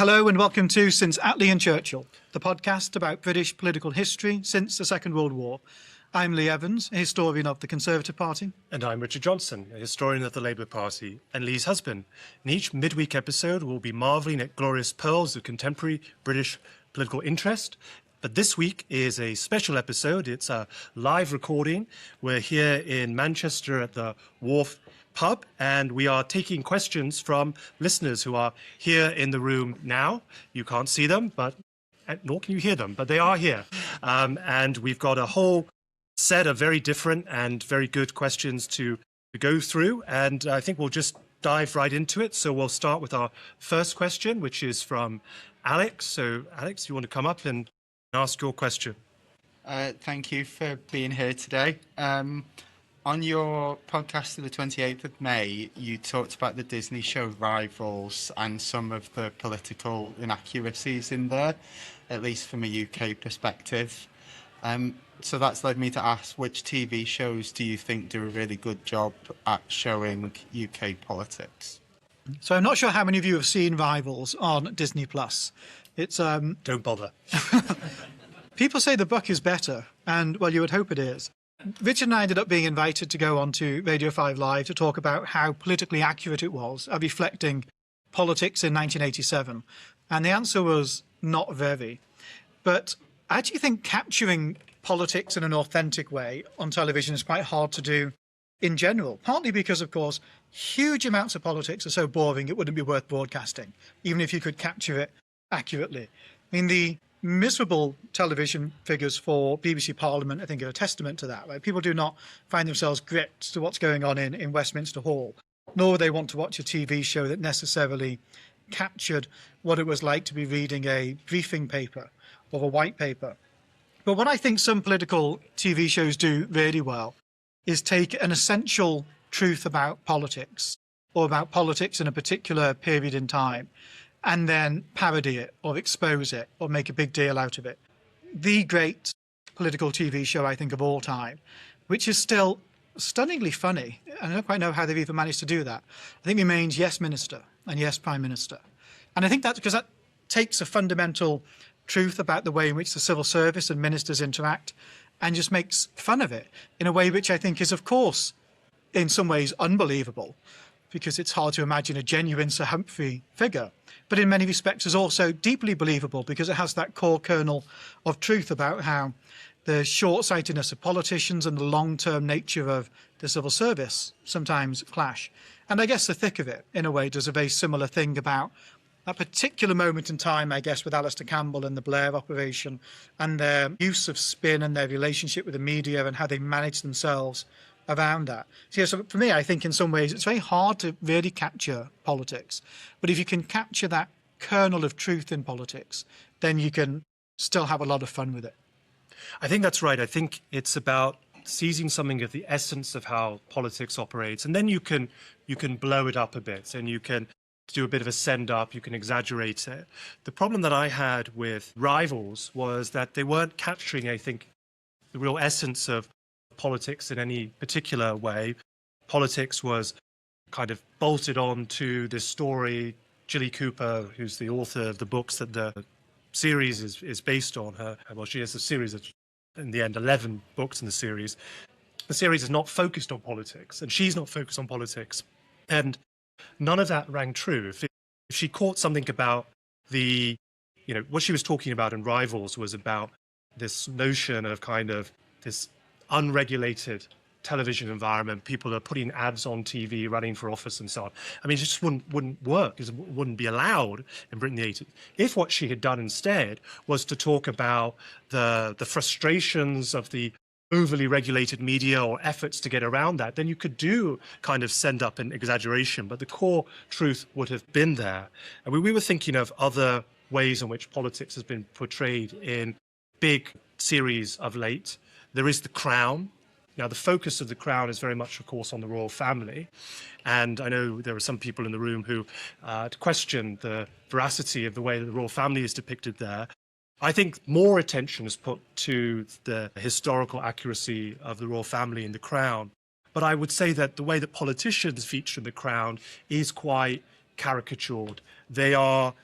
Hello and welcome to Since Attlee Churchill, the podcast about British political history since the Second World War. I'm Lee Evans, a historian of the Conservative Party. And I'm Richard Johnson, a historian of the Labour Party and Lee's husband. In each midweek episode, we'll be marvelling at glorious pearls of contemporary British political interest. But this week is a special episode. It's a live recording. We're here in Manchester at the Wharf Pub, and we are taking questions from listeners who are here in the room now. You can't see them, but nor can you hear them, but they are here. And we've got a whole set of very different and very good questions to go through, and I think we'll just dive right into it. So we'll start with our first question, which is from Alex. So Alex, you want to come up and ask your question? Thank you for being here today. On your podcast of the 28th of May, you talked about the Disney show Rivals and some of the political inaccuracies in there, at least from a UK perspective. So that's led me to ask, which TV shows do you think do a really good job at showing UK politics? So I'm not sure how many of you have seen Rivals on Disney+. It's Don't bother. People say the book is better, and, well, you would hope it is. Richard and I ended up being invited to go on to Radio 5 Live to talk about how politically accurate it was at reflecting politics in 1987. And the answer was not very. But I actually think capturing politics in an authentic way on television is quite hard to do in general, partly because, of course, huge amounts of politics are so boring it wouldn't be worth broadcasting, even if you could capture it accurately. I mean, the miserable television figures for BBC Parliament, I think, are a testament to that. Right? People do not find themselves gripped to what's going on in Westminster Hall, nor would they want to watch a TV show that necessarily captured what it was like to be reading a briefing paper or a white paper. But what I think some political TV shows do really well is take an essential truth about politics or about politics in a particular period in time and then parody it or expose it or make a big deal out of it. The great political TV show, I think, of all time, which is still stunningly funny, I don't quite know how they've even managed to do that, I think remains Yes Minister and Yes Prime Minister. And I think that's because that takes a fundamental truth about the way in which the civil service and ministers interact and just makes fun of it in a way which I think is, of course, in some ways unbelievable, because it's hard to imagine a genuine Sir Humphrey figure, but in many respects is also deeply believable because it has that core kernel of truth about how the short-sightedness of politicians and the long-term nature of the civil service sometimes clash. And I guess the thick of it, in a way, does a very similar thing about that particular moment in time, I guess, with Alistair Campbell and the Blair operation and their use of spin and their relationship with the media and how they manage themselves around that. So for me, I think in some ways it's very hard to really capture politics. But if you can capture that kernel of truth in politics, then you can still have a lot of fun with it. I think that's right. I think it's about seizing something of the essence of how politics operates, and then you can blow it up a bit and you can do a bit of a send-up, you can exaggerate it. The problem that I had with Rivals was that they weren't capturing, I think, the real essence of politics in any particular way. Politics was kind of bolted on to this story. Gilly Cooper, who's the author of the books that the series is based on, she has a series of, in the end, 11 books in the series. The series is not focused on politics, and she's not focused on politics. And none of that rang true. If she caught something about what she was talking about in Rivals was about this notion of kind of this unregulated television environment. People are putting ads on TV, running for office and so on. I mean, it just wouldn't work. It wouldn't be allowed in Britain in the 80s. If what she had done instead was to talk about the frustrations of the overly regulated media or efforts to get around that, then you could do kind of send up an exaggeration, but the core truth would have been there. And we were thinking of other ways in which politics has been portrayed in big series of late. There is The Crown. Now, the focus of The Crown is very much, of course, on the royal family. And I know there are some people in the room who question the veracity of the way that the royal family is depicted there. I think more attention is put to the historical accuracy of the royal family in The Crown. But I would say that the way that politicians feature in The Crown is quite caricatured. They are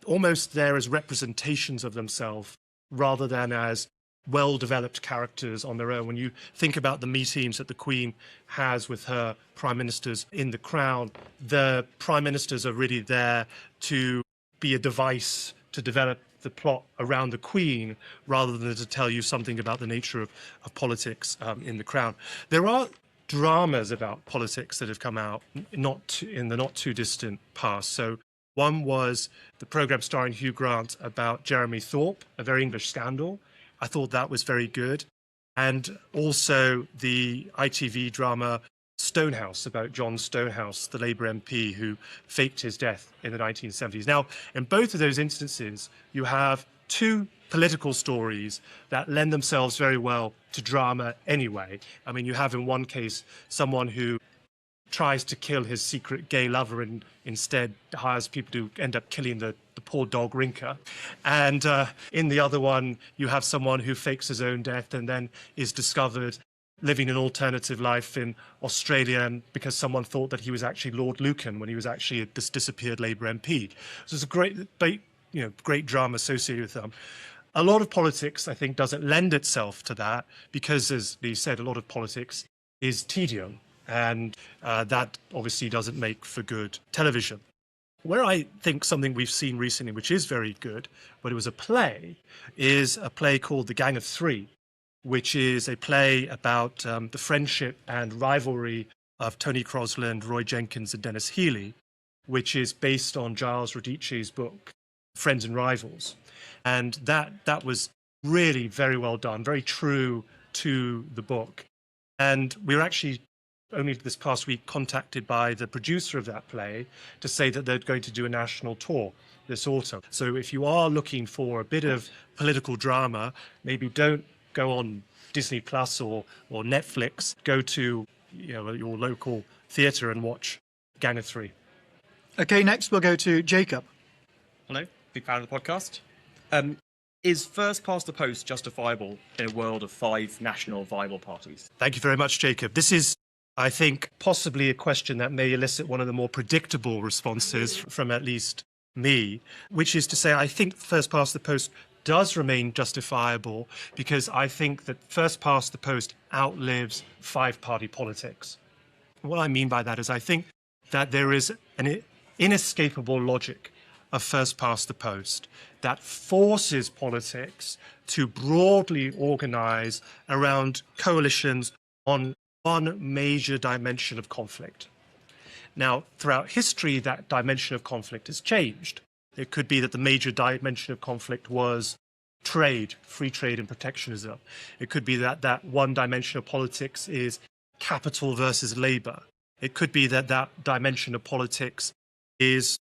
almost there as representations of themselves rather than as well-developed characters on their own. When you think about the meetings that the Queen has with her prime ministers in the Crown, the prime ministers are really there to be a device to develop the plot around the Queen rather than to tell you something about the nature of politics in the Crown. There are dramas about politics that have come out in the not too distant past. So one was the programme starring Hugh Grant about Jeremy Thorpe, a very English scandal. I thought that was very good. And also the ITV drama Stonehouse, about John Stonehouse, the Labour MP who faked his death in the 1970s. Now, in both of those instances, you have two political stories that lend themselves very well to drama anyway. I mean, you have in one case someone who tries to kill his secret gay lover and instead hires people to end up killing the poor dog Rinka. And in the other one, you have someone who fakes his own death and then is discovered living an alternative life in Australia, and because someone thought that he was actually Lord Lucan when he was actually this disappeared Labour MP. So it's a great drama associated with them. A lot of politics, I think, doesn't lend itself to that because, as Lee said, a lot of politics is tedium, and that obviously doesn't make for good television. Where I think something we've seen recently, which is very good, but it was a play, is a play called The Gang of Three, which is a play about the friendship and rivalry of Tony Crosland, Roy Jenkins, and Dennis Healy, which is based on Giles Radice's book, Friends and Rivals. And that was really very well done, very true to the book. And we were actually only this past week contacted by the producer of that play to say that they're going to do a national tour this autumn. So if you are looking for a bit of political drama, maybe don't go on Disney Plus or Netflix. Go to your local theatre and watch Gang of Three. Okay, next we'll go to Jacob. Hello, big fan of the podcast. Is first past the post justifiable in a world of 5 national viable parties? Thank you very much, Jacob. This is, I think, possibly a question that may elicit one of the more predictable responses from at least me, which is to say I think first past the post does remain justifiable because I think that first past the post outlives 5-party politics. What I mean by that is I think that there is an inescapable logic of first past the post that forces politics to broadly organize around coalitions on one major dimension of conflict. Now, throughout history, that dimension of conflict has changed. It could be that the major dimension of conflict was trade, free trade and protectionism. It could be that one dimension of politics is capital versus labor. It could be that dimension of politics is,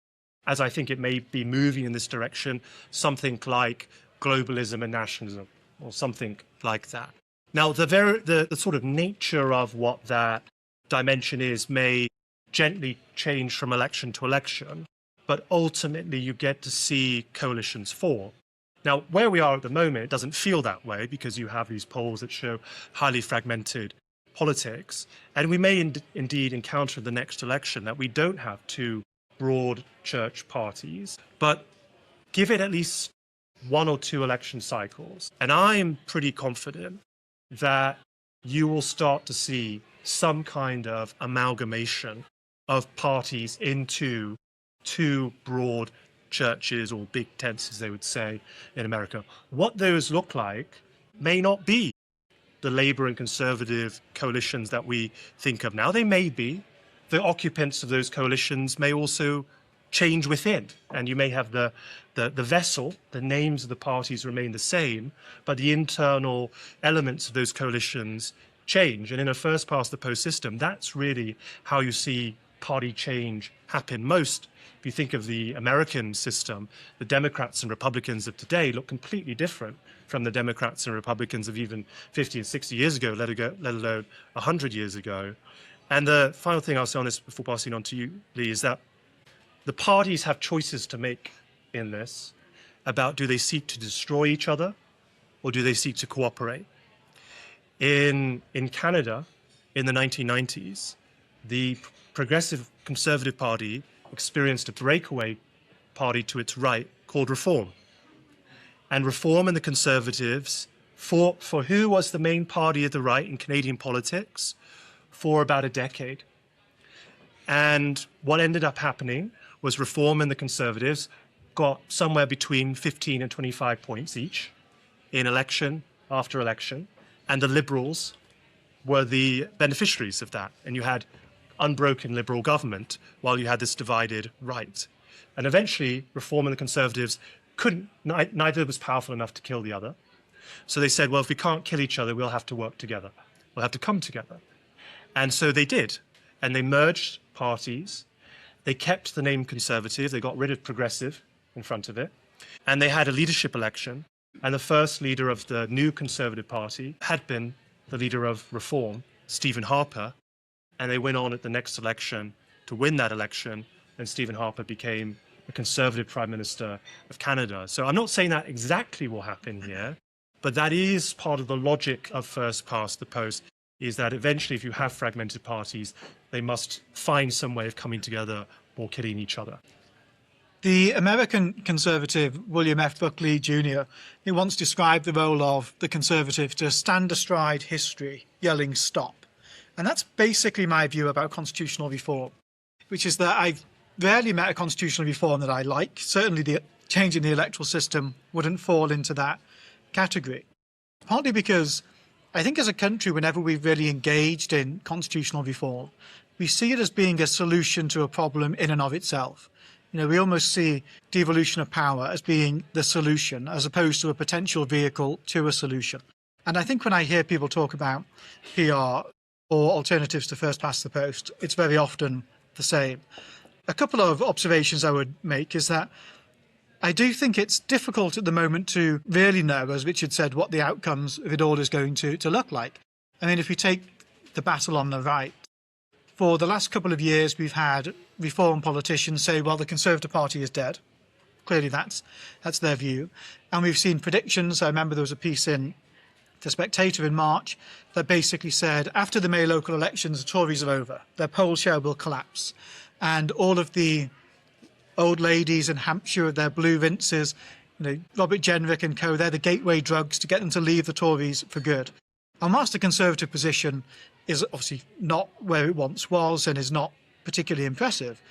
as I think it may be moving in this direction, something like globalism and nationalism or something like that. Now, the sort of nature of what that dimension is may gently change from election to election, but ultimately you get to see coalitions form. Now, where we are at the moment, it doesn't feel that way because you have these polls that show highly fragmented politics. And we may indeed encounter in the next election that we don't have 2 broad church parties, but give it at least 1 or 2 election cycles. And I am pretty confident that you will start to see some kind of amalgamation of parties into 2 broad churches or big tents, as they would say in America. What those look like may not be the Labour and Conservative coalitions that we think of now. They may be. The occupants of those coalitions may also change within, and you may have the vessel, the names of the parties remain the same, but the internal elements of those coalitions change. And in a first past the post system, that's really how you see party change happen most. If you think of the American system, the Democrats and Republicans of today look completely different from the Democrats and Republicans of even 50 and 60 years ago, let alone 100 years ago. And the final thing I'll say on this before passing on to you, Lee, is that the parties have choices to make in this about do they seek to destroy each other or do they seek to cooperate. In Canada, in the 1990s, the Progressive Conservative Party experienced a breakaway party to its right called Reform. And Reform and the Conservatives fought for who was the main party of the right in Canadian politics for about a decade. And what ended up happening was Reform and the Conservatives got somewhere between 15 and 25 points each in election after election. And the Liberals were the beneficiaries of that. And you had unbroken Liberal government while you had this divided right. And eventually, Reform and the Conservatives couldn't, neither was powerful enough to kill the other. So they said, well, if we can't kill each other, we'll have to work together. We'll have to come together. And so they did. And they merged parties. They kept the name Conservative. They got rid of Progressive in front of it. And they had a leadership election. And the first leader of the new Conservative Party had been the leader of Reform, Stephen Harper. And they went on at the next election to win that election. And Stephen Harper became the Conservative Prime Minister of Canada. So I'm not saying that exactly will happen here, but that is part of the logic of first past the post, is that eventually if you have fragmented parties, they must find some way of coming together or killing each other. The American Conservative William F. Buckley Jr. he once described the role of the Conservative to stand astride history, yelling stop. And that's basically my view about constitutional reform, which is that I've rarely met a constitutional reform that I like. Certainly the change in the electoral system wouldn't fall into that category. Partly because I think as a country, whenever we've really engaged in constitutional reform, we see it as being a solution to a problem in and of itself. You know, we almost see devolution of power as being the solution as opposed to a potential vehicle to a solution. And I think when I hear people talk about PR or alternatives to first past the post, it's very often the same. A couple of observations I would make is that I do think it's difficult at the moment to really know, as Richard said, what the outcomes of it all is going to look like. I mean, if we take the battle on the right, for the last couple of years, we've had Reform politicians say, well, the Conservative Party is dead. Clearly, that's their view. And we've seen predictions. I remember there was a piece in The Spectator in March that basically said, after the May local elections, the Tories are over. Their poll share will collapse. And all of the old ladies in Hampshire with their blue rinses, you know, Robert Jenrick and co, they're the gateway drugs to get them to leave the Tories for good. And whilst the Conservative position is obviously not where it once was and is not particularly impressive,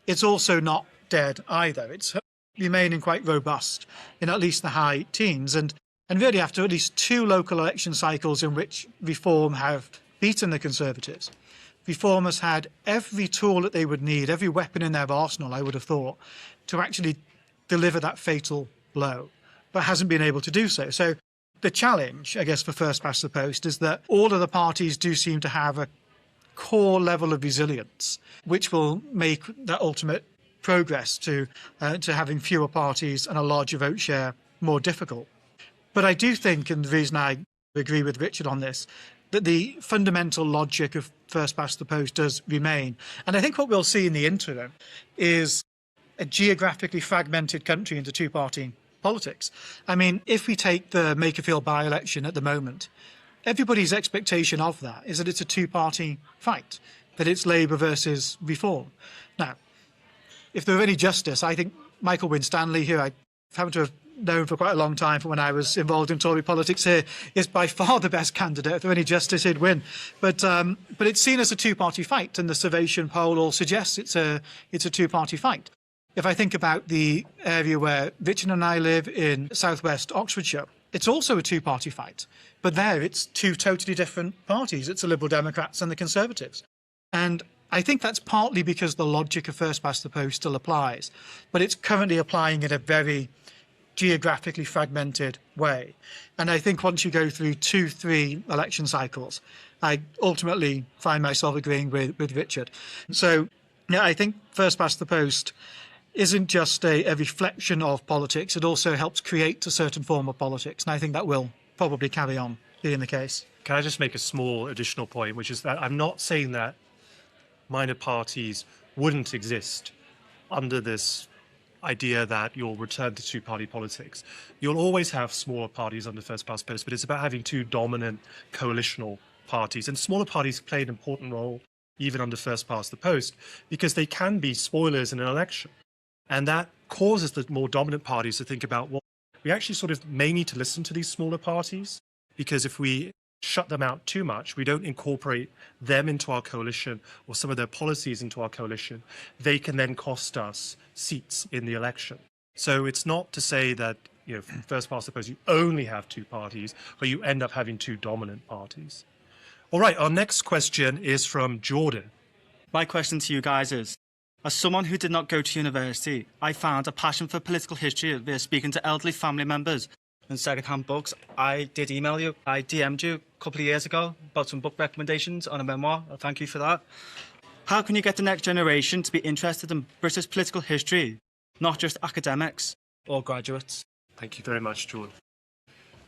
it's also not dead either. It's remaining quite robust in at least the high teens. And really after at least 2 local election cycles in which Reform have beaten the Conservatives, Reform has had every tool that they would need, every weapon in their arsenal, I would have thought, to actually deliver that fatal blow, but hasn't been able to do so. So the challenge, I guess, for first past the post is that all of the parties do seem to have a core level of resilience, which will make that ultimate progress to having fewer parties and a larger vote share more difficult. But I do think, and the reason I agree with Richard on this, that the fundamental logic of first past the post does remain. And I think what we'll see in the interim is a geographically fragmented country into two-party politics. I mean, if we take the Makerfield by-election at the moment, everybody's expectation of that is that it's a two-party fight, that it's Labour versus Reform. Now, if there were any justice, I think Michael Winstanley, who I happen to have known for quite a long time from when I was involved in Tory politics here, is by far the best candidate. If there were any justice, he'd win. But it's seen as a two-party fight, and the Survation poll all suggests it's a two-party fight. If I think about the area where Richard and I live in southwest Oxfordshire, it's also a two-party fight. But there, it's 2 totally different parties. It's the Liberal Democrats and the Conservatives. And I think that's partly because the logic of first past the post still applies, but it's currently applying in a very geographically fragmented way. And I think once you go through 2-3 election cycles, I ultimately find myself agreeing with Richard. So, yeah, I think first past the post isn't just a reflection of politics, it also helps create a certain form of politics. And I think that will probably carry on being the case. Can I just make a small additional point, which is that I'm not saying that minor parties wouldn't exist under this idea that you'll return to two-party politics. You'll always have smaller parties under first past post, but it's about having 2 dominant coalitional parties. And smaller parties play an important role even under first past the post because they can be spoilers in an election. And that causes the more dominant parties to think about, well, we actually sort of may need to listen to these smaller parties, because if we shut them out too much, we don't incorporate them into our coalition or some of their policies into our coalition, they can then cost us seats in the election. So it's not to say that, first past the post, you only have two parties, but you end up having two dominant parties. All right, our next question is from Jordan. My question to you guys is, as someone who did not go to university, I found a passion for political history via speaking to elderly family members and second-hand books. I did email you. I DM'd you a couple of years ago about some book recommendations on a memoir. Thank you for that. How can you get the next generation to be interested in British political history, not just academics or graduates? Thank you very much, Jordan.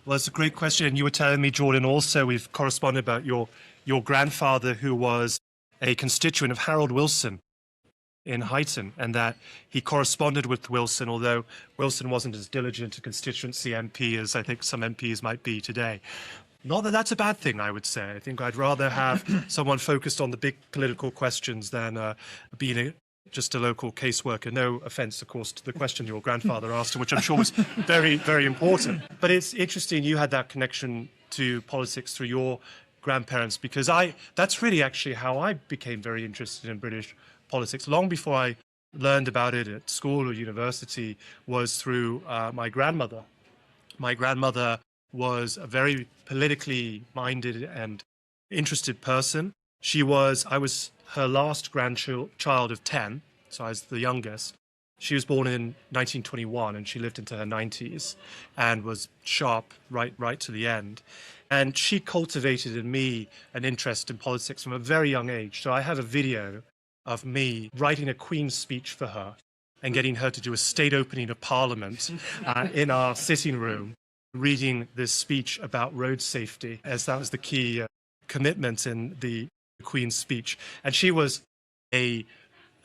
Well, it's a great question. And you were telling me, Jordan, also we've corresponded about your grandfather, who was a constituent of Harold Wilson in Huyton, and that he corresponded with Wilson, although Wilson wasn't as diligent a constituency MP as I think some MPs might be today. Not that that's a bad thing, I would say. I think I'd rather have someone focused on the big political questions than being just a local caseworker. No offence, of course, to the question your grandfather asked, which I'm sure was very, very important. But it's interesting you had that connection to politics through your grandparents, because that's really actually how I became very interested in British politics. Long before I learned about it at school or university was through my grandmother. My grandmother was a very politically minded and interested person. I was her last grandchild of 10, so I was the youngest. She was born in 1921 and she lived into her 90s and was sharp right to the end. And she cultivated in me an interest in politics from a very young age. So I have a video of me writing a Queen's speech for her and getting her to do a state opening of Parliament in our sitting room, reading this speech about road safety, as that was the key commitment in the Queen's speech. And she was a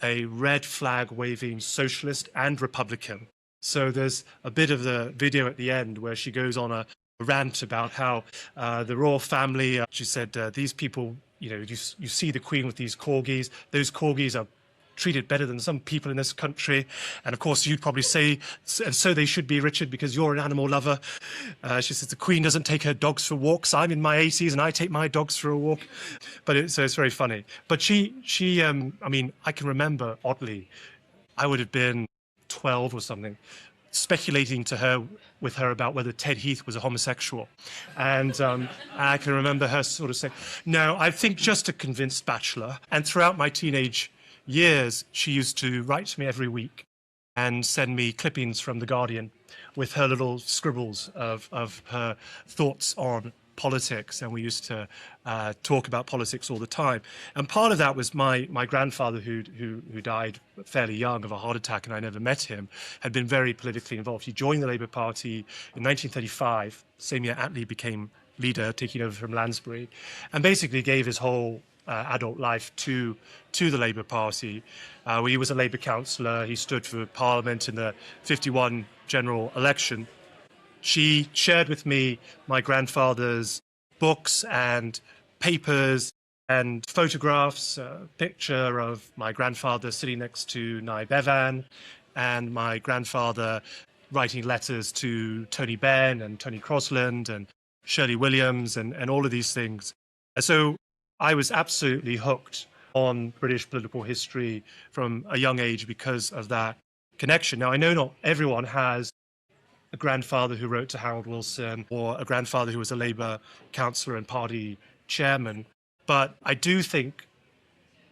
red flag waving socialist and Republican. So there's a bit of the video at the end where she goes on a rant about how the royal family, she said, these people, you see the Queen with these corgis. Those corgis are treated better than some people in this country. And of course, you'd probably say, so they should be, Richard, because you're an animal lover. She says, the Queen doesn't take her dogs for walks. I'm in my 80s and I take my dogs for a walk. So it's very funny. But she, I can remember, oddly, I would have been 12 or something, speculating with her about whether Ted Heath was a homosexual. And I can remember her sort of saying, no, I think just a convinced bachelor. And throughout my teenage years, she used to write to me every week and send me clippings from The Guardian with her little scribbles of her thoughts on politics, and we used to talk about politics all the time. And part of that was my grandfather, who died fairly young of a heart attack, and I never met him, had been very politically involved. He joined the Labour Party in 1935, same year Attlee became leader, taking over from Lansbury, and basically gave his whole adult life to the Labour Party. He was a Labour councillor. He stood for Parliament in the 51 general election. She shared with me my grandfather's books and papers and photographs, a picture of my grandfather sitting next to Nye Bevan and my grandfather writing letters to Tony Benn and Tony Crosland and Shirley Williams and all of these things. And so I was absolutely hooked on British political history from a young age because of that connection. Now, I know not everyone has a grandfather who wrote to Harold Wilson or a grandfather who was a Labour councillor and party chairman, but I do think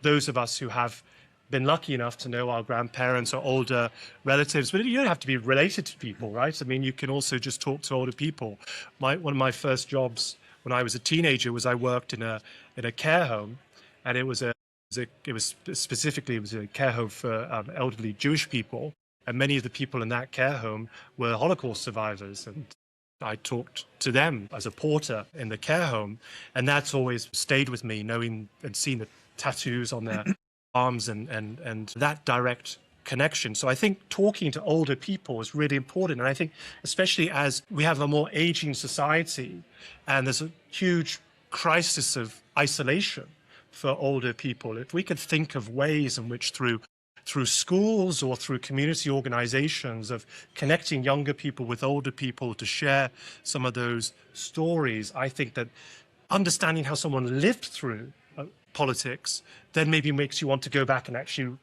those of us who have been lucky enough to know our grandparents or older relatives, but you don't have to be related to people, right? I mean, you can also just talk to older people. One of my first jobs when I was a teenager was I worked in a care home, and it was a care home for elderly Jewish people. And many of the people in that care home were Holocaust survivors. And I talked to them as a porter in the care home. And that's always stayed with me, knowing and seeing the tattoos on their arms and that direct connection. So I think talking to older people is really important. And I think especially as we have a more aging society and there's a huge crisis of isolation for older people, if we could think of ways in which through through schools or through community organizations of connecting younger people with older people to share some of those stories, I think that understanding how someone lived through politics then maybe makes you want to go back and actually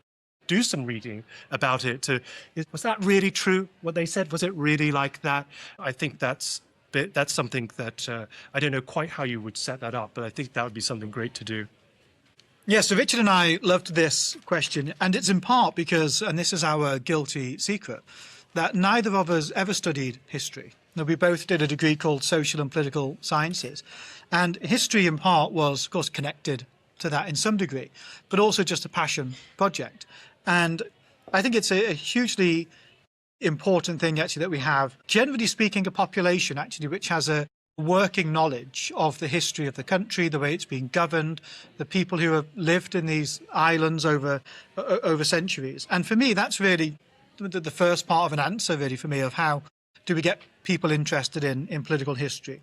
do some reading about it. Was that really true, what they said? Was it really like that? I think that's something that I don't know quite how you would set that up, but I think that would be something great to do. Yeah, so Richard and I loved this question, and it's in part because, and this is our guilty secret, that neither of us ever studied history. Now, we both did a degree called Social and Political Sciences, and history in part was, of course, connected to that in some degree, but also just a passion project. And I think it's a hugely important thing, actually, that we have, generally speaking, a population, actually, which has a working knowledge of the history of the country, the way it's been governed, the people who have lived in these islands over centuries. And for me, that's really the first part of an answer, really, for me, of how do we get people interested in political history.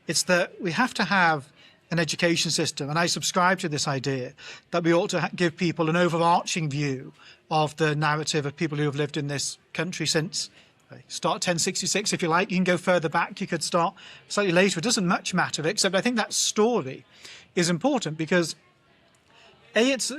It's that we have to have an education system, and I subscribe to this idea that we ought to give people an overarching view of the narrative of people who have lived in this country since start 1066 if you like. You can go further back, you could start slightly later. It doesn't much matter, except I think that story is important because it's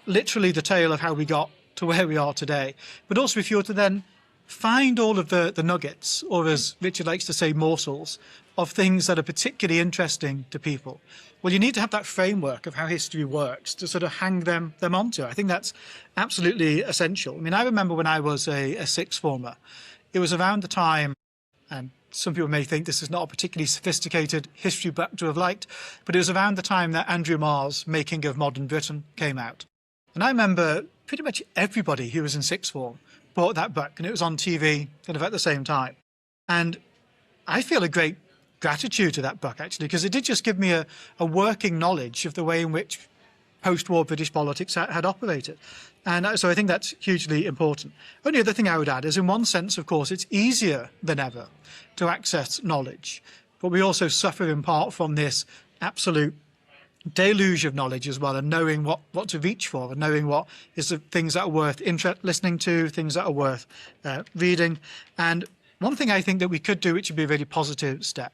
literally the tale of how we got to where we are today, but also if you were to then find all of the nuggets, or as Richard likes to say, morsels of things that are particularly interesting to people, well, you need to have that framework of how history works to sort of hang them onto. I think that's absolutely essential. I mean, I remember when I was a sixth former, it was around the time, and some people may think this is not a particularly sophisticated history book to have liked, but it was around the time that Andrew Marr's Making of Modern Britain came out. And I remember pretty much everybody who was in sixth form bought that book, and it was on TV kind of at the same time. And I feel a great gratitude to that book, actually, because it did just give me a working knowledge of the way in which post-war British politics had operated. And so I think that's hugely important. Only other thing I would add is, in one sense, of course, it's easier than ever to access knowledge, but we also suffer in part from this absolute deluge of knowledge as well, and knowing what to reach for, and knowing what is the things that are worth listening to, things that are worth reading. And one thing I think that we could do, which would be a really positive step,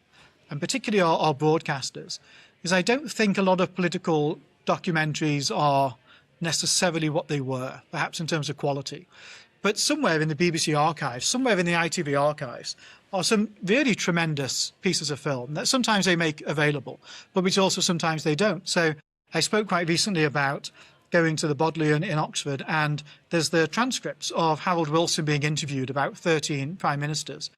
and particularly our broadcasters, is I don't think a lot of political documentaries are necessarily what they were, perhaps in terms of quality. But somewhere in the BBC archives, somewhere in the ITV archives, are some really tremendous pieces of film that sometimes they make available, but which also sometimes they don't. So I spoke quite recently about going to the Bodleian in Oxford, and there's the transcripts of Harold Wilson being interviewed about 13 prime ministers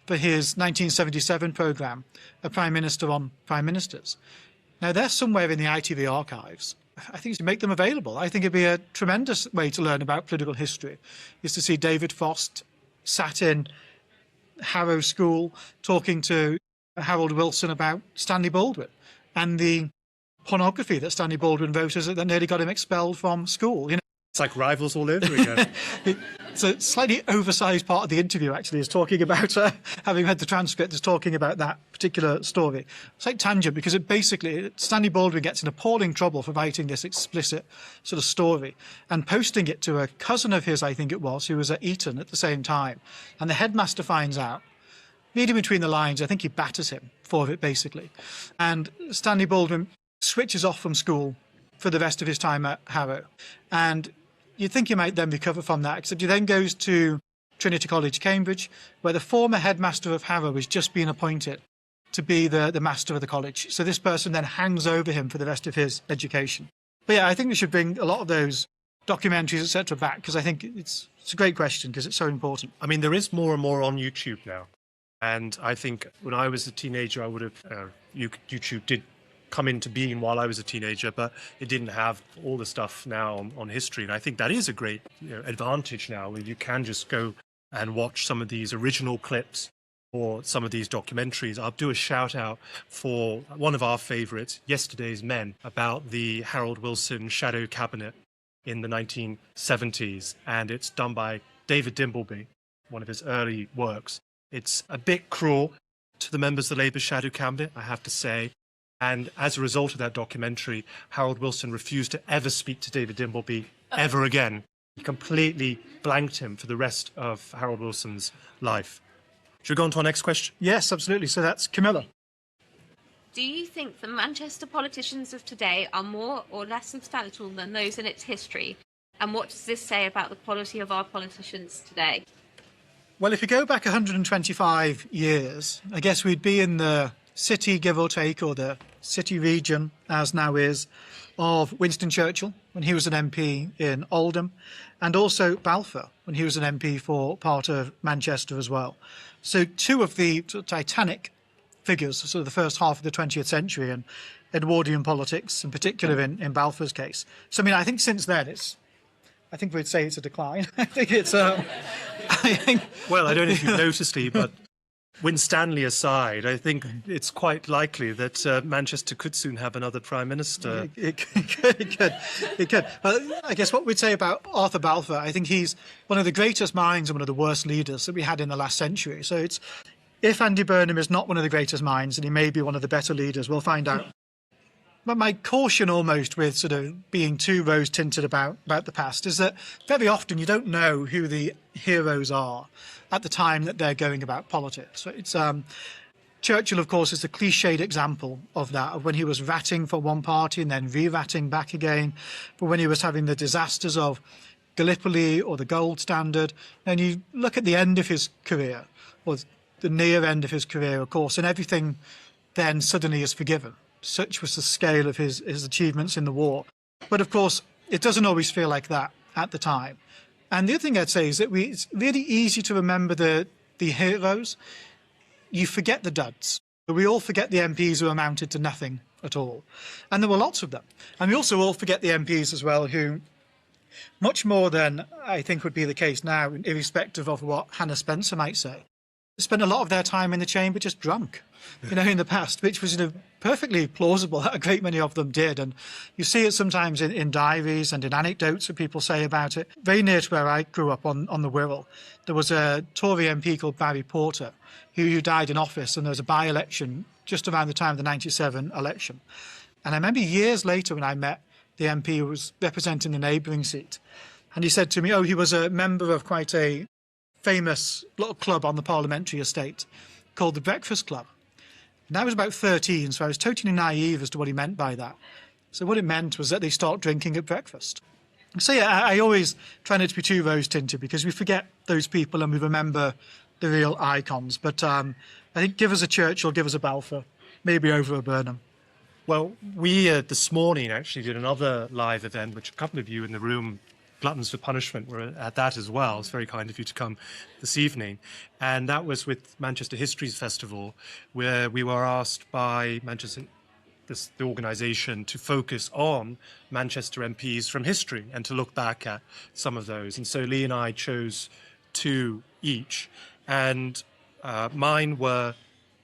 for his 1977 programme, A Prime Minister on Prime Ministers. Now, they're somewhere in the ITV archives. I think to make them available. I think it'd be a tremendous way to learn about political history, is to see David Frost sat in Harrow School talking to Harold Wilson about Stanley Baldwin and the pornography that Stanley Baldwin wrote that nearly got him expelled from school. You know, It's like Rivals all over again. It's a slightly oversized part of the interview, actually, is talking about, having read the transcript, is talking about that particular story. It's like tangent, because it basically, Stanley Baldwin gets in appalling trouble for writing this explicit sort of story and posting it to a cousin of his, I think it was, who was at Eton at the same time. And the headmaster finds out. Reading between the lines, I think he batters him for it, basically. And Stanley Baldwin switches off from school for the rest of his time at Harrow. And you'd think he might then recover from that, except he then goes to Trinity College, Cambridge, where the former headmaster of Harrow has just been appointed to be the master of the college. So this person then hangs over him for the rest of his education. But yeah, I think we should bring a lot of those documentaries, etc., back, because I think it's a great question, because it's so important. I mean, there is more and more on YouTube now. And I think when I was a teenager, I would have, YouTube did come into being while I was a teenager, but it didn't have all the stuff now on history. And I think that is a great advantage now, where you can just go and watch some of these original clips or some of these documentaries. I'll do a shout out for one of our favorites, Yesterday's Men, about the Harold Wilson shadow cabinet in the 1970s. And it's done by David Dimbleby, one of his early works. It's a bit cruel to the members of the Labour shadow cabinet, I have to say. And as a result of that documentary, Harold Wilson refused to ever speak to David Dimbleby ever again. completely blanked him for the rest of Harold Wilson's life. Should we go on to our next question? Yes, absolutely. So that's Camilla. Do you think the Manchester politicians of today are more or less substantial than those in its history? And what does this say about the quality of our politicians today? Well, if you go back 125 years, I guess we'd be in the city, give or take, or the city region, as now is, of Winston Churchill, when he was an MP in Oldham, and also Balfour, when he was an MP for part of Manchester as well. So two of the sort of titanic figures, sort of the first half of the 20th century in Edwardian politics, in particular in Balfour's case. So, I mean, I think since then I think we'd say it's a decline. I think it's, I think... Well, I don't know if you've noticed, Lee, but Winstanley aside, I think it's quite likely that Manchester could soon have another Prime Minister. It could. But I guess what we'd say about Arthur Balfour, I think he's one of the greatest minds and one of the worst leaders that we had in the last century. So it's, if Andy Burnham is not one of the greatest minds and he may be one of the better leaders, we'll find out. But my caution almost with sort of being too rose-tinted about the past is that very often you don't know who the heroes are at the time that they're going about politics. So it's Churchill, of course, is the cliched example of that, of when he was ratting for one party and then re-ratting back again. But when he was having the disasters of Gallipoli or the Gold Standard, and you look at the end of his career, or the near end of his career, of course, and everything then suddenly is forgiven. Such was the scale of his achievements in the war. But of course, it doesn't always feel like that at the time. And the other thing I'd say is that it's really easy to remember the heroes. You forget the duds. We all forget the MPs who amounted to nothing at all. And there were lots of them. And we also all forget the MPs as well who, much more than I think would be the case now, irrespective of what Hannah Spencer might say, spent a lot of their time in the chamber just drunk, in the past, which was perfectly plausible that a great many of them did. And you see it sometimes in diaries and in anecdotes that people say about it. Very near to where I grew up on the Wirral, there was a Tory MP called Barry Porter who died in office, and there was a by-election just around the time of the 97 election. And I remember years later when I met the MP who was representing the neighbouring seat, and he said to me, he was a member of quite a famous little club on the parliamentary estate called the Breakfast Club. And I was about 13, so I was totally naive as to what he meant by that. So what it meant was that they start drinking at breakfast. So yeah, I always try not to be too rose-tinted because we forget those people and we remember the real icons. But I think give us a Churchill, give us a Balfour, maybe over a Burnham. Well, we this morning actually did another live event, which a couple of you in the room, Gluttons for Punishment, were at that as well. It's very kind of you to come this evening. And that was with Manchester Histories Festival, where we were asked by the organisation to focus on Manchester MPs from history and to look back at some of those. And so Lee and I chose two each. And mine were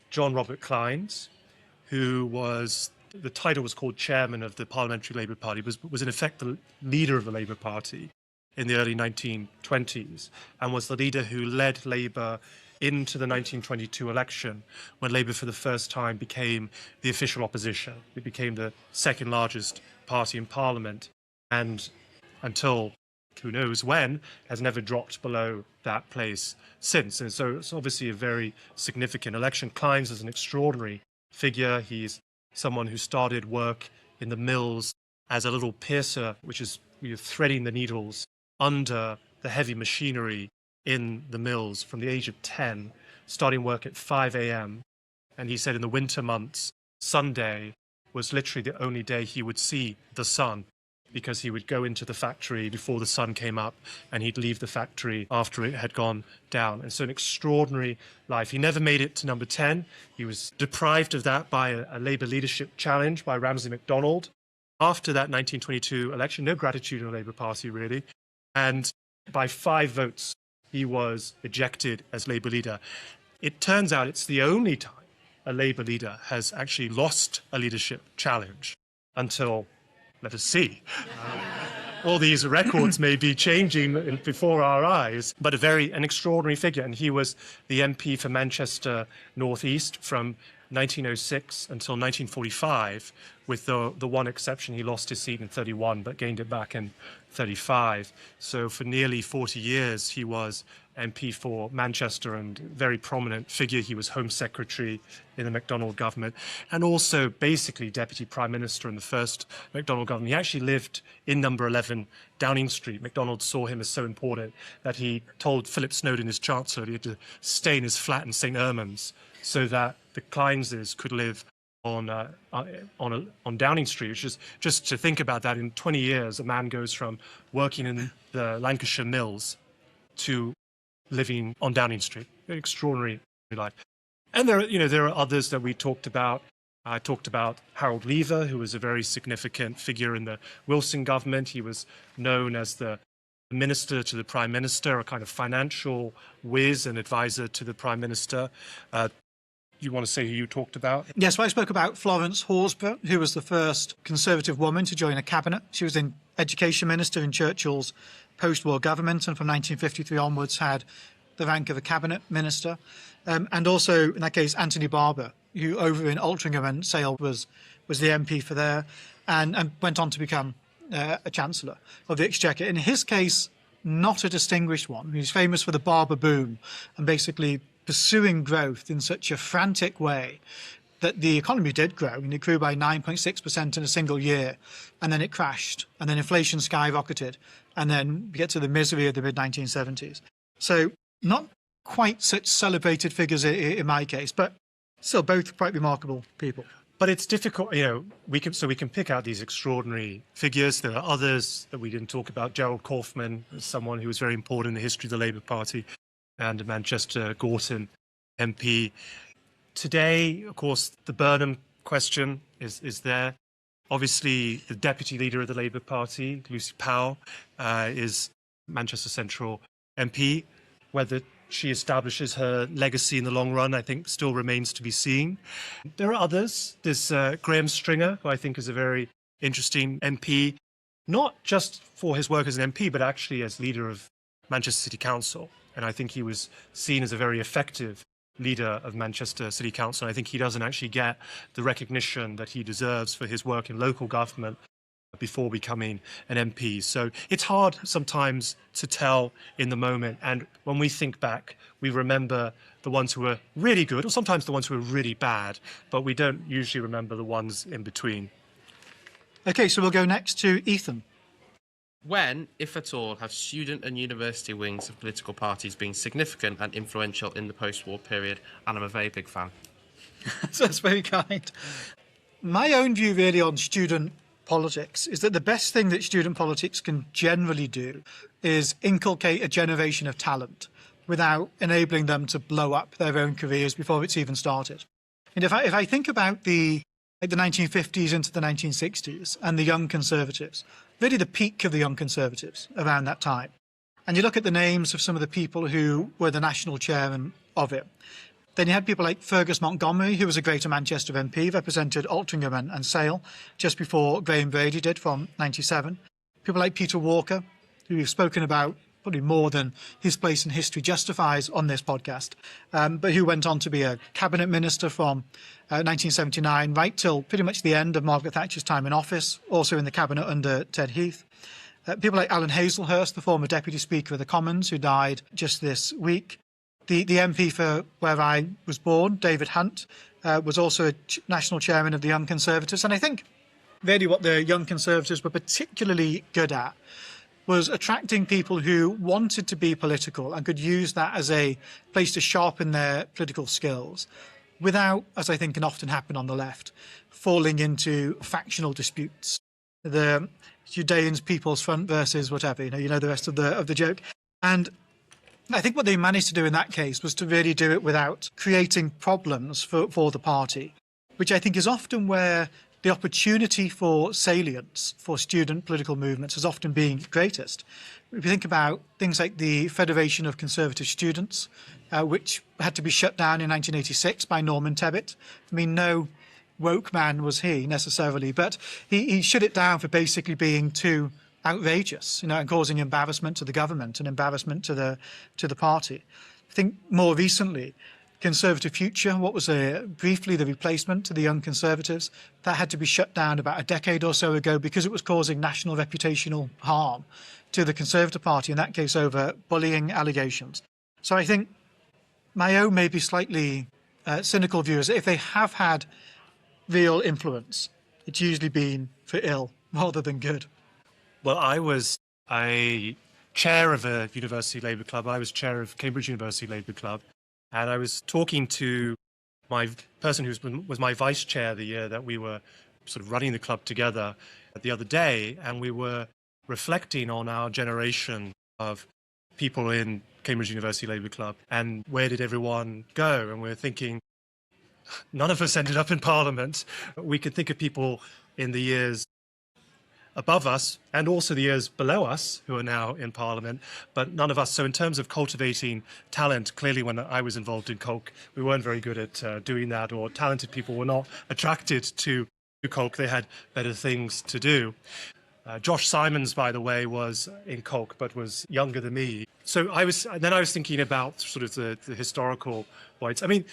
John Robert Clines, who was... the title was called Chairman of the Parliamentary Labour Party, was in effect the leader of the Labour Party in the early 1920s, and was the leader who led Labour into the 1922 election, when Labour for the first time became the official opposition. It became the second largest party in Parliament, and until who knows when, has never dropped below that place since. And so it's obviously a very significant election. Clines is an extraordinary figure. He's someone who started work in the mills as a little piercer, which is threading the needles under the heavy machinery in the mills from the age of 10, starting work at 5 a.m. And he said in the winter months, Sunday was literally the only day he would see the sun, because he would go into the factory before the sun came up and he'd leave the factory after it had gone down. And so an extraordinary life. He never made it to number 10. He was deprived of that by a Labour leadership challenge by Ramsay MacDonald. After that 1922 election, no gratitude in the Labour Party, really. And by 5 votes, he was ejected as Labour leader. It turns out it's the only time a Labour leader has actually lost a leadership challenge until... let us see. All these records may be changing before our eyes, but an extraordinary figure. And he was the MP for Manchester North East from 1906 until 1945, with the one exception, he lost his seat in 31 but gained it back in 35. So for nearly 40 years he was MP for Manchester and very prominent figure. He was Home Secretary in the MacDonald government and also basically Deputy Prime Minister in the first MacDonald government. He actually lived in number 11 Downing Street. MacDonald saw him as so important that he told Philip Snowden, his Chancellor, he had to stay in his flat in St. Ermons so that the Kleinses could live on Downing Street. Which is, just to think about that, in 20 years, a man goes from working in the Lancashire mills to living on Downing Street. An extraordinary life. And there are others that we talked about. I talked about Harold Lever, who was a very significant figure in the Wilson government. He was known as the minister to the Prime Minister, a kind of financial whiz and advisor to the Prime Minister. You want to say who you talked about? Yes, well, I spoke about Florence Horsburgh, who was the first Conservative woman to join a cabinet. She was an education minister in Churchill's post-war government, and from 1953 onwards had the rank of a cabinet minister. And also, in that case, Anthony Barber, who over in Altrincham and Sale was the MP for there, and went on to become a Chancellor of the Exchequer. In his case, not a distinguished one. He's famous for the Barber boom and basically pursuing growth in such a frantic way that the economy did grow, and it grew by 9.6% in a single year, and then it crashed, and then inflation skyrocketed, and then we get to the misery of the mid-1970s. So not quite such celebrated figures in my case, but still both quite remarkable people. But it's difficult, we can pick out these extraordinary figures. There are others that we didn't talk about. Gerald Kaufman is someone who was very important in the history of the Labour Party, and Manchester Gorton MP. Today, of course, the Burnham question is there. Obviously, the deputy leader of the Labour Party, Lucy Powell, is Manchester Central MP. Whether she establishes her legacy in the long run, I think, still remains to be seen. There are others. There's Graham Stringer, who I think is a very interesting MP, not just for his work as an MP, but actually as leader of Manchester City Council. And I think he was seen as a very effective leader of Manchester City Council. I think he doesn't actually get the recognition that he deserves for his work in local government before becoming an MP. So it's hard sometimes to tell in the moment. And when we think back, we remember the ones who were really good, or sometimes the ones who were really bad, but we don't usually remember the ones in between. Okay, so we'll go next to Ethan. When, if at all, have student and university wings of political parties been significant and influential in the post-war period? And I'm a very big fan. So that's very kind. My own view really on student politics is that the best thing that student politics can generally do is inculcate a generation of talent without enabling them to blow up their own careers before it's even started. And if I think about the 1950s into the 1960s and the Young Conservatives, really the peak of the Young Conservatives around that time, and you look at the names of some of the people who were the national chairman of it, then you had people like Fergus Montgomery, who was a Greater Manchester MP, represented Altrincham and Sale just before Graham Brady did from 97. People like Peter Walker, who we've spoken about probably more than his place in history justifies on this podcast, but who went on to be a cabinet minister from 1979 right till pretty much the end of Margaret Thatcher's time in office, also in the cabinet under Ted Heath. People like Alan Hazelhurst, the former Deputy Speaker of the Commons, who died just this week. The MP for where I was born, David Hunt, was also a national chairman of the Young Conservatives. And I think really what the Young Conservatives were particularly good at was attracting people who wanted to be political and could use that as a place to sharpen their political skills without, as I think can often happen on the left, falling into factional disputes. The Judeans People's Front versus whatever, you know the rest of the joke. And I think what they managed to do in that case was to really do it without creating problems for the party, which I think is often where the opportunity for salience for student political movements has often been greatest. If you think about things like the Federation of Conservative Students, which had to be shut down in 1986 by Norman Tebbit. I mean, no woke man was he necessarily, but he shut it down for basically being too outrageous, and causing embarrassment to the government and embarrassment to the party. I think more recently, Conservative Future, what was briefly the replacement to the Young Conservatives, that had to be shut down about a decade or so ago because it was causing national reputational harm to the Conservative Party, in that case over bullying allegations. So I think my own maybe slightly cynical view is that if they have had real influence, it's usually been for ill rather than good. Well, I was a chair of a university Labour club. I was chair of Cambridge University Labour Club. And I was talking to my person who was my vice chair the year that we were sort of running the club together the other day. And we were reflecting on our generation of people in Cambridge University Labour Club and where did everyone go? And we were thinking, none of us ended up in Parliament. We could think of people in the years above us and also the years below us who are now in Parliament, but none of us. So in terms of cultivating talent, clearly when I was involved in Colk, we weren't very good at doing that, or talented people were not attracted to Colk. They had better things to do. Josh Simons, by the way, was in Colk, but was younger than me. So I was thinking about sort of the historical points. I mean,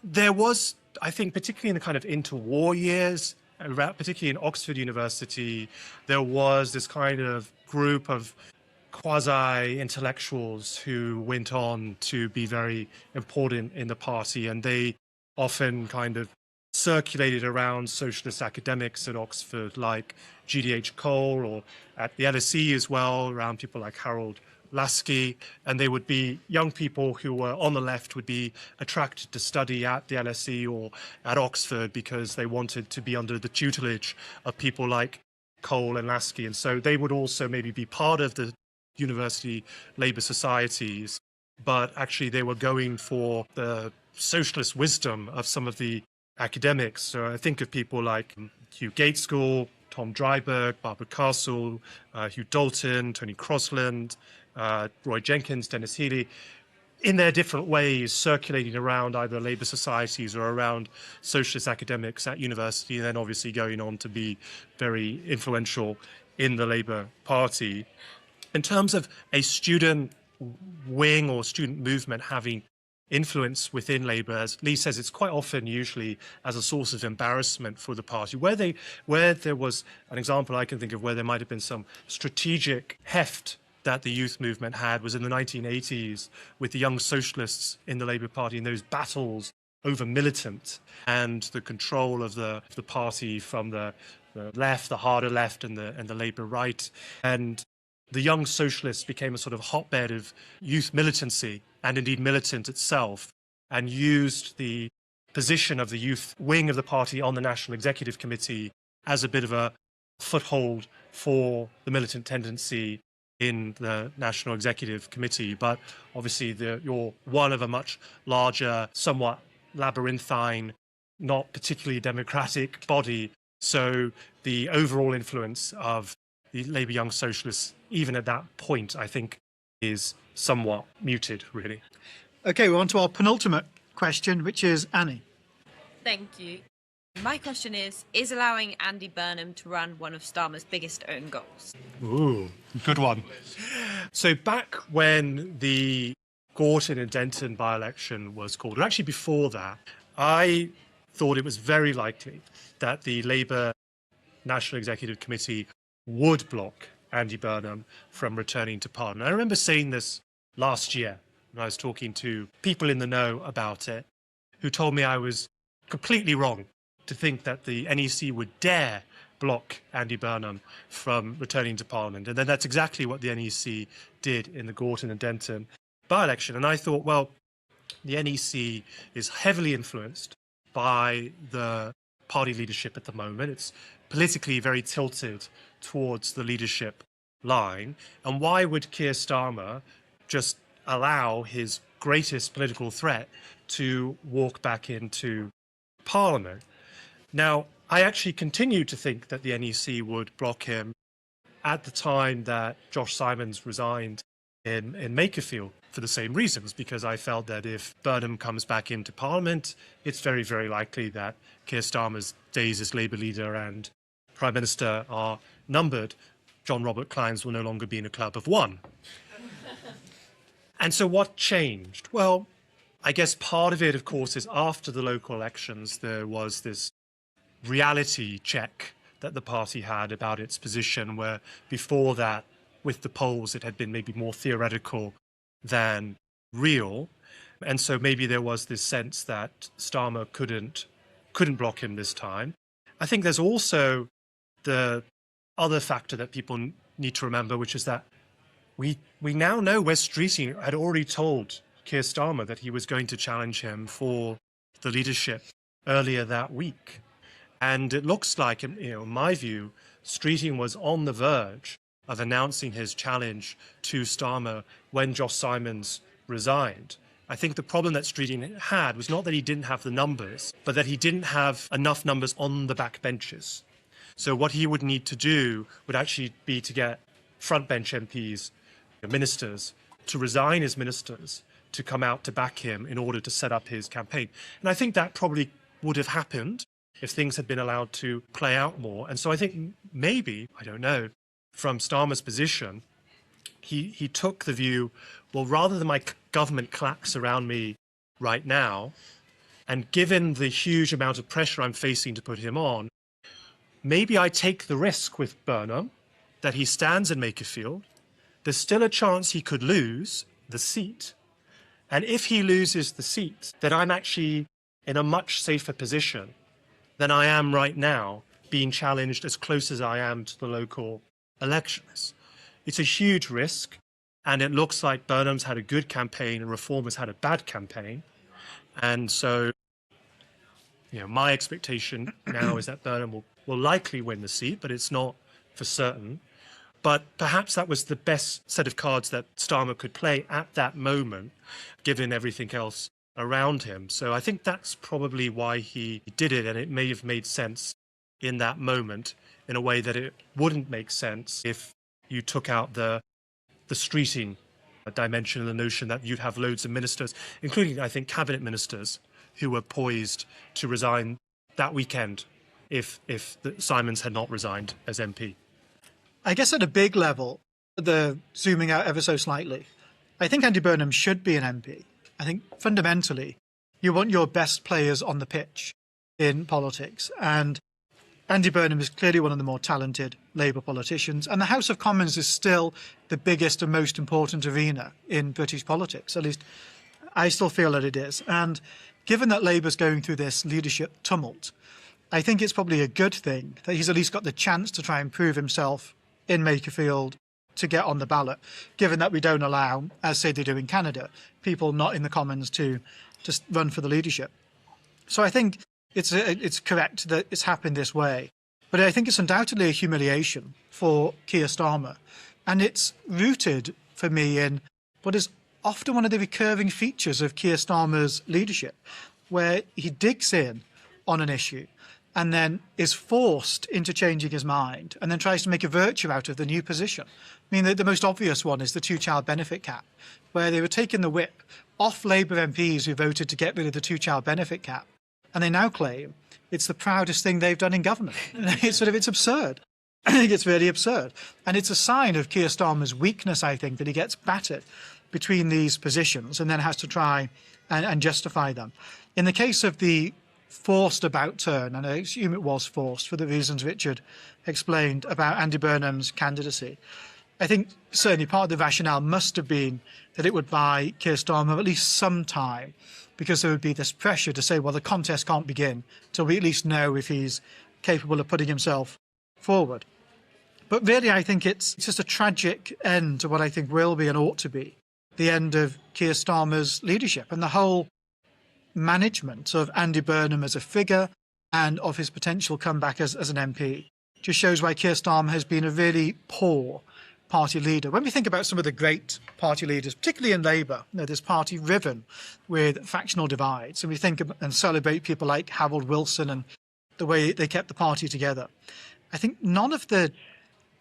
there was, I think, particularly in the kind of interwar years, particularly in Oxford University, there was this kind of group of quasi-intellectuals who went on to be very important in the party, and they often kind of circulated around socialist academics at Oxford, like G.D.H. Cole, or at the LSE as well, around people like Harold Lasky, and they would be young people who were on the left would be attracted to study at the LSE or at Oxford because they wanted to be under the tutelage of people like Cole and Lasky, and so they would also maybe be part of the university labour societies, but actually they were going for the socialist wisdom of some of the academics. So I think of people like Hugh Gaitskell, Tom Dryburgh, Barbara Castle, Hugh Dalton, Tony Crosland, Roy Jenkins, Dennis Healy, in their different ways circulating around either labour societies or around socialist academics at university, and then obviously going on to be very influential in the Labour Party. In terms of a student wing or student movement having influence within Labour, as Lee says, it's quite often usually as a source of embarrassment for the party. Where there was an example I can think of where there might have been some strategic heft that the youth movement had was in the 1980s with the young socialists in the Labour Party and those battles over militant and the control of the party from the left, the harder left, and the Labour right. And the young socialists became a sort of hotbed of youth militancy and indeed militant itself, and used the position of the youth wing of the party on the National Executive Committee as a bit of a foothold for the militant tendency in the National Executive Committee. But obviously you're one of a much larger, somewhat labyrinthine, not particularly democratic body. So the overall influence of the Labour Young Socialists, even at that point, I think, is somewhat muted, really. Okay, we're on to our penultimate question, which is Annie. Thank you. My question is allowing Andy Burnham to run one of Starmer's biggest own goals? Ooh, good one. So back when the Gorton and Denton by-election was called, or actually before that, I thought it was very likely that the Labour National Executive Committee would block Andy Burnham from returning to Parliament. I remember saying this last year when I was talking to people in the know about it, who told me I was completely wrong to think that the NEC would dare block Andy Burnham from returning to Parliament. And then that's exactly what the NEC did in the Gorton and Denton by-election. And I thought, well, the NEC is heavily influenced by the party leadership at the moment. It's politically very tilted towards the leadership line. And why would Keir Starmer just allow his greatest political threat to walk back into Parliament? Now, I actually continued to think that the NEC would block him at the time that Josh Simons resigned in Makerfield for the same reasons, because I felt that if Burnham comes back into Parliament, it's very, very likely that Keir Starmer's days as Labour leader and Prime Minister are numbered. John Robert Clines will no longer be in a club of one. And so what changed? Well, I guess part of it, of course, is after the local elections, there was this reality check that the party had about its position, where before that, with the polls, it had been maybe more theoretical than real. And so maybe there was this sense that Starmer couldn't block him this time. I think there's also the other factor that people need to remember, which is that we now know Wes Streeting had already told Keir Starmer that he was going to challenge him for the leadership earlier that week. And it looks like, in my view, Streeting was on the verge of announcing his challenge to Starmer when Josh Simons resigned. I think the problem that Streeting had was not that he didn't have the numbers, but that he didn't have enough numbers on the backbenches. So what he would need to do would actually be to get frontbench MPs, ministers, to resign as ministers, to come out to back him in order to set up his campaign. And I think that probably would have happened if things had been allowed to play out more. And so I think maybe, I don't know, from Starmer's position, he took the view, well, rather than my government collapse around me right now, and given the huge amount of pressure I'm facing to put him on, maybe I take the risk with Burnham that he stands in Makerfield. There's still a chance he could lose the seat. And if he loses the seat, then I'm actually in a much safer position than I am right now, being challenged as close as I am to the local elections. It's a huge risk, and it looks like Burnham's had a good campaign and Reform has had a bad campaign. And so, my expectation now is that Burnham will likely win the seat, but it's not for certain. But perhaps that was the best set of cards that Starmer could play at that moment, given everything else around him. So I think that's probably why he did it, and it may have made sense in that moment in a way that it wouldn't make sense if you took out the Streeting dimension and the notion that you'd have loads of ministers, including, I think, cabinet ministers, who were poised to resign that weekend if Simons had not resigned as MP. I guess at a big level, zooming out ever so slightly, I think Andy Burnham should be an MP. I think fundamentally, you want your best players on the pitch in politics. And Andy Burnham is clearly one of the more talented Labour politicians. And the House of Commons is still the biggest and most important arena in British politics. At least I still feel that it is. And given that Labour's going through this leadership tumult, I think it's probably a good thing that he's at least got the chance to try and prove himself in Makerfield to get on the ballot, given that we don't allow, as say they do in Canada, people not in the Commons to just run for the leadership. So I think it's correct that it's happened this way. But I think it's undoubtedly a humiliation for Keir Starmer. And it's rooted, for me, in what is often one of the recurring features of Keir Starmer's leadership, where he digs in on an issue and then is forced into changing his mind and then tries to make a virtue out of the new position. I mean, the most obvious one is the two-child benefit cap, where they were taking the whip off Labour MPs who voted to get rid of the two-child benefit cap, and they now claim it's the proudest thing they've done in government. It's absurd. I think it's really absurd. And it's a sign of Keir Starmer's weakness, I think, that he gets battered between these positions and then has to try and justify them. In the case of the forced about turn, and I assume it was forced for the reasons Richard explained about Andy Burnham's candidacy, I think certainly part of the rationale must have been that it would buy Keir Starmer at least some time, because there would be this pressure to say, well, the contest can't begin till we at least know if he's capable of putting himself forward. But really, I think it's just a tragic end to what I think will be and ought to be the end of Keir Starmer's leadership and the whole management of Andy Burnham as a figure and of his potential comeback as an MP. Just shows why Keir Starmer has been a really poor party leader. When we think about some of the great party leaders, particularly in Labour, this party riven with factional divides, and we think and celebrate people like Harold Wilson and the way they kept the party together. I think none of the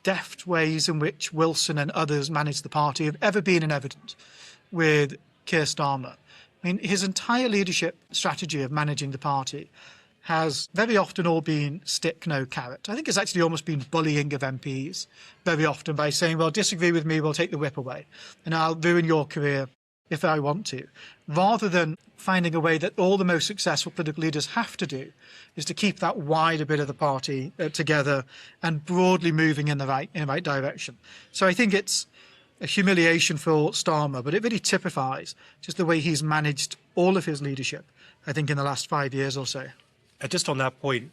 deft ways in which Wilson and others managed the party have ever been in evidence with Keir Starmer. I mean, his entire leadership strategy of managing the party has very often all been stick, no carrot. I think it's actually almost been bullying of MPs very often by saying, well, disagree with me, we'll take the whip away, and I'll ruin your career if I want to, rather than finding a way that all the most successful political leaders have to do, is to keep that wider bit of the party together and broadly moving in the right direction. So I think it's a humiliation for Starmer, but it really typifies just the way he's managed all of his leadership, I think, in the last 5 years or so. Just on that point,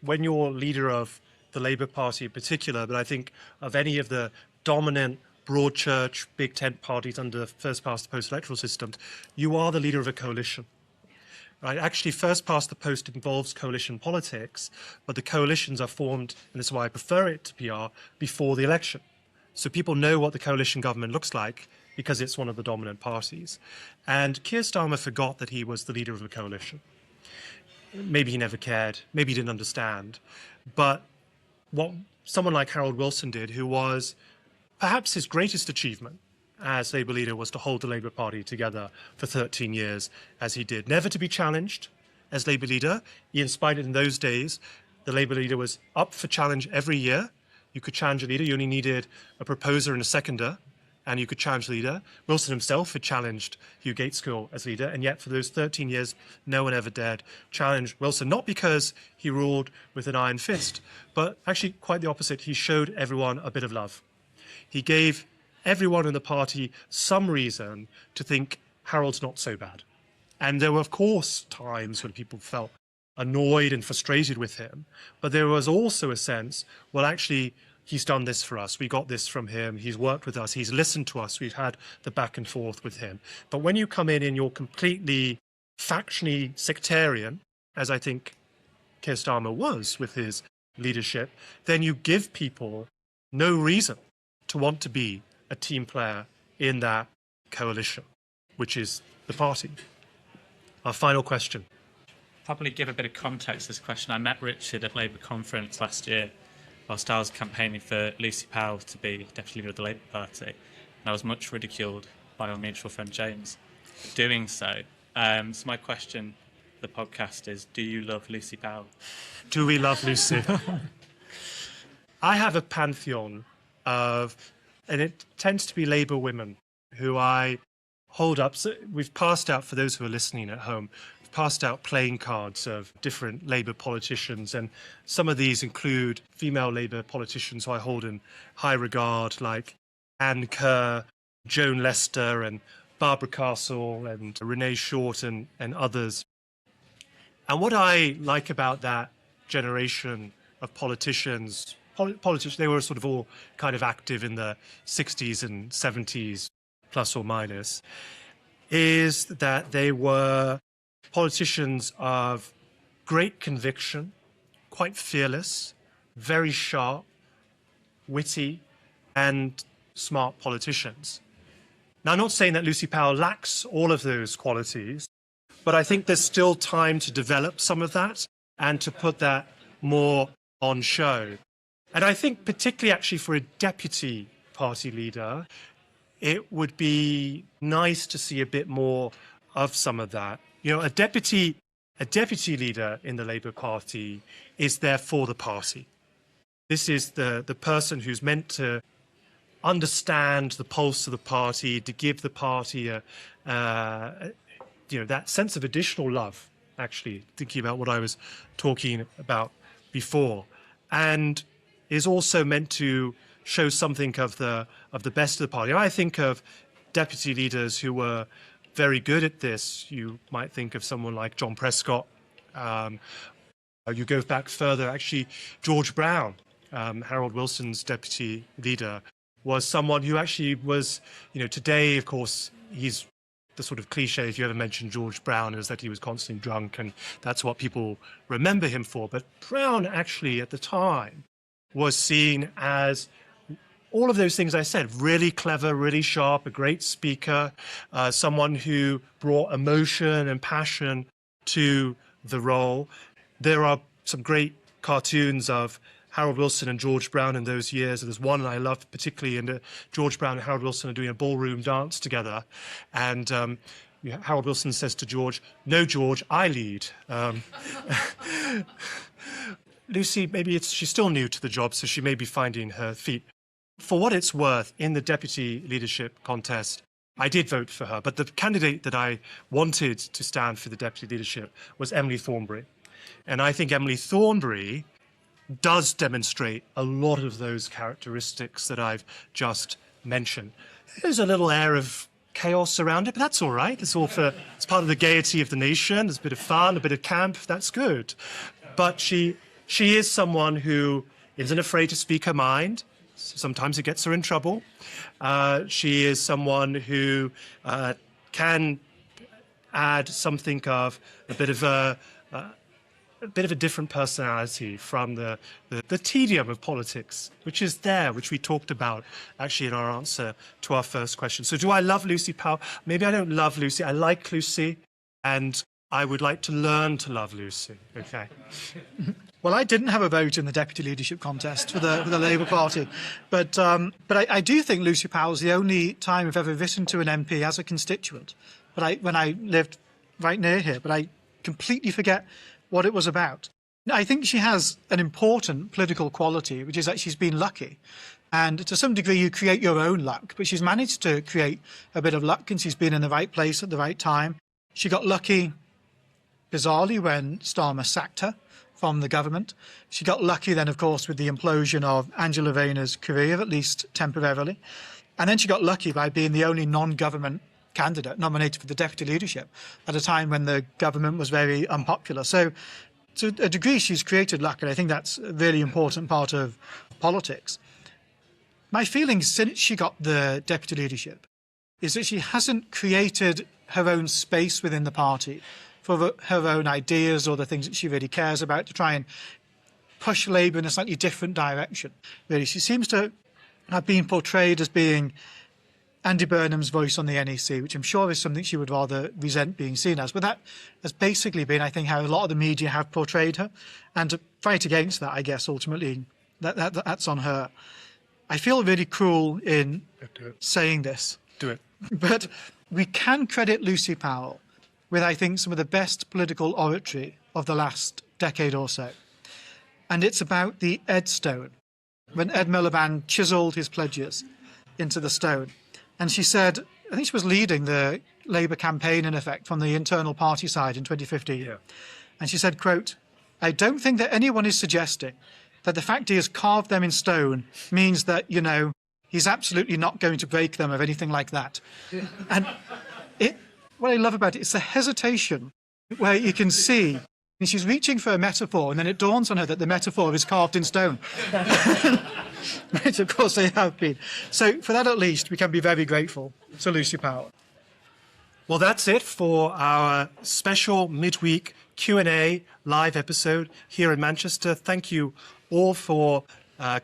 when you're leader of the Labour Party in particular, but I think of any of the dominant broad church, big tent parties under first past the post electoral systems, you are the leader of a coalition. Right? Actually, first past the post involves coalition politics, but the coalitions are formed, and this is why I prefer it to PR, before the election. So people know what the coalition government looks like because it's one of the dominant parties. And Keir Starmer forgot that he was the leader of a coalition. Maybe he never cared, maybe he didn't understand. But what someone like Harold Wilson did, who was perhaps his greatest achievement as Labour leader, was to hold the Labour Party together for 13 years, as he did. Never to be challenged as Labour leader. He inspired in those days. The Labour leader was up for challenge every year. You could challenge a leader. You only needed a proposer and a seconder, and you could challenge the leader. Wilson himself had challenged Hugh Gaitskell as leader, and yet for those 13 years, no one ever dared challenge Wilson, not because he ruled with an iron fist, but actually quite the opposite. He showed everyone a bit of love. He gave everyone in the party some reason to think Harold's not so bad. And there were, of course, times when people felt annoyed and frustrated with him, but there was also a sense, well, actually, he's done this for us. We got this from him. He's worked with us. He's listened to us. We've had the back and forth with him. But when you come in and you're completely factionally sectarian, as I think Keir Starmer was with his leadership, then you give people no reason to want to be a team player in that coalition, which is the party. Our final question. Probably give a bit of context to this question. I met Richard at Labour conference last year whilst I was campaigning for Lucy Powell to be Deputy Leader of the Labour Party. And I was much ridiculed by our mutual friend James for doing so. So my question, the podcast is, do you love Lucy Powell? Do we love Lucy? I have a pantheon of, and it tends to be Labour women who I hold up. So we've passed out, for those who are listening at home, we've passed out playing cards of different Labour politicians, and some of these include female Labour politicians who I hold in high regard, like Anne Kerr, Joan Lester, and Barbara Castle, and Renee Short, and others. And what I like about that generation of politicians, they were sort of all kind of active in the 60s and 70s, plus or minus, is that they were politicians of great conviction, quite fearless, very sharp, witty, and smart politicians. Now, I'm not saying that Lucy Powell lacks all of those qualities, but I think there's still time to develop some of that and to put that more on show. And I think particularly actually for a deputy party leader, it would be nice to see a bit more of some of that. You know, a deputy leader in the Labour Party is there for the party. This is the person who's meant to understand the pulse of the party, to give the party that sense of additional love, actually, thinking about what I was talking about before, and is also meant to show something of the best of the party. I think of deputy leaders who were very good at this. You might think of someone like John Prescott. You go back further, actually, George Brown, Harold Wilson's deputy leader, was someone who actually was, today, of course, he's the sort of cliche, if you ever mention George Brown, is that he was constantly drunk, and that's what people remember him for. But Brown actually, at the time, was seen as all of those things I said, really clever, really sharp, a great speaker, someone who brought emotion and passion to the role. There are some great cartoons of Harold Wilson and George Brown in those years. There's one I love particularly, and George Brown and Harold Wilson are doing a ballroom dance together. And Harold Wilson says to George, "No, George, I lead." Lucy, maybe she's still new to the job, so she may be finding her feet. For what it's worth, in the deputy leadership contest, I did vote for her, but the candidate that I wanted to stand for the deputy leadership was Emily Thornberry. And I think Emily Thornberry does demonstrate a lot of those characteristics that I've just mentioned. There's a little air of chaos around it, but that's all right. It's part of the gaiety of the nation. There's a bit of fun, a bit of camp. That's good. But she is someone who isn't afraid to speak her mind. Sometimes it gets her in trouble. She is someone who can add something of a bit of a different personality from the tedium of politics, which is there, which we talked about actually in our answer to our first question. So do I love Lucy Powell? Maybe I don't love Lucy. I like Lucy, and I would like to learn to love Lucy. Okay. Well, I didn't have a vote in the deputy leadership contest for the Labour Party, but I do think Lucy Powell's the only time I've ever written to an MP as a constituent. But when I lived right near here, but I completely forget what it was about. I think she has an important political quality, which is that she's been lucky. And to some degree, you create your own luck, but she's managed to create a bit of luck, and she's been in the right place at the right time. She got lucky, bizarrely, when Starmer sacked her from the government. She got lucky then, of course, with the implosion of Angela Rayner's career, at least temporarily. And then she got lucky by being the only non-government candidate nominated for the deputy leadership at a time when the government was very unpopular. So to a degree, she's created luck, and I think that's a really important part of politics. My feeling since she got the deputy leadership is that she hasn't created her own space within the party for her own ideas or the things that she really cares about to try and push Labour in a slightly different direction. Really, she seems to have been portrayed as being Andy Burnham's voice on the NEC, which I'm sure is something she would rather resent being seen as. But that has basically been, I think, how a lot of the media have portrayed her. And to fight against that, I guess, ultimately, that's on her. I feel really cruel in saying this. Do it. But we can credit Lucy Powell with, I think, some of the best political oratory of the last decade or so. And it's about the Ed Stone, when Ed Miliband chiselled his pledges into the stone. And she said, I think she was leading the Labour campaign, in effect, from the internal party side in 2015. Yeah. And she said, quote, "I don't think that anyone is suggesting that the fact he has carved them in stone means that, he's absolutely not going to break them or anything like that." And what I love about it is the hesitation where you can see and she's reaching for a metaphor, and then it dawns on her that the metaphor is carved in stone. Which, of course, they have been. So for that, at least, we can be very grateful to Lucy Powell. Well, that's it for our special midweek Q&A live episode here in Manchester. Thank you all for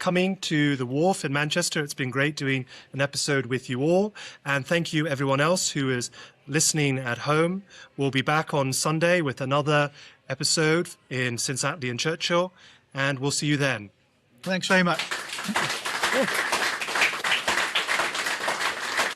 coming to the Wharf in Manchester. It's been great doing an episode with you all. And thank you, everyone else who is listening at home. We'll be back on Sunday with another episode in Since Attlee and Churchill, and we'll see you then. Thanks very much.